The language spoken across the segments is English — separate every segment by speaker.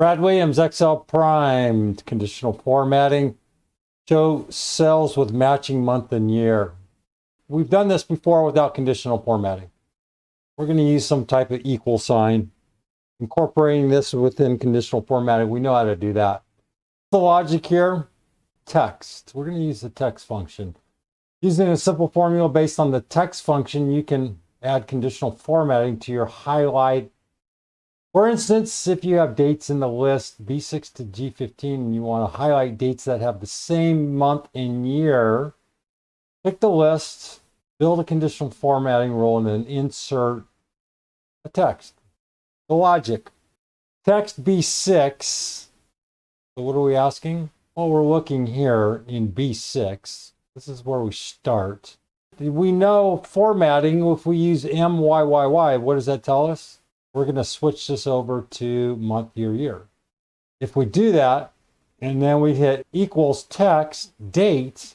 Speaker 1: Brad Williams, Excel primed, conditional formatting. Show cells with matching month and year. We've done this before without conditional formatting. We're going to use some type of equal sign. Incorporating this within conditional formatting, we know how to do that. The logic here, text. We're going to use the text function. Using a simple formula based on the text function, you can add conditional formatting to your highlight. For instance, if you have dates in the list B6 to G15 and you want to highlight dates that have the same month and year, pick the list, build a conditional formatting rule, and then insert a text. The logic. Text B6. So what are we asking? Well, we're looking here in B6. This is where we start. We know formatting, if we use myyyy, what does that tell us? We're going to switch this over to month, year, year. If we do that, and then we hit equals text, date,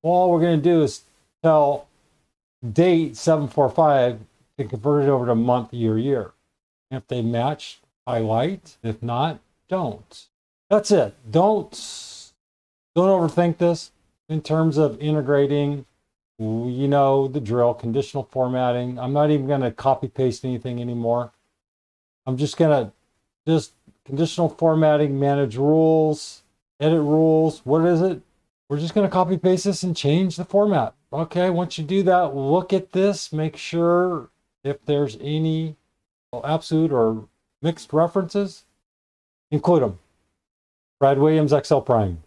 Speaker 1: all we're going to do is tell date 745 to convert it over to month, year, year. If they match, highlight. If not, don't. That's it. Don't overthink this in terms of integrating. You know the drill, conditional formatting. I'm not even going to copy paste anything anymore. I'm just going to conditional formatting, manage rules, edit rules. What is it? We're just going to copy paste this and change the format. Okay, once you do that, look at this, make sure if there's any absolute or mixed references, include them. Brad Williams, Excel Prime.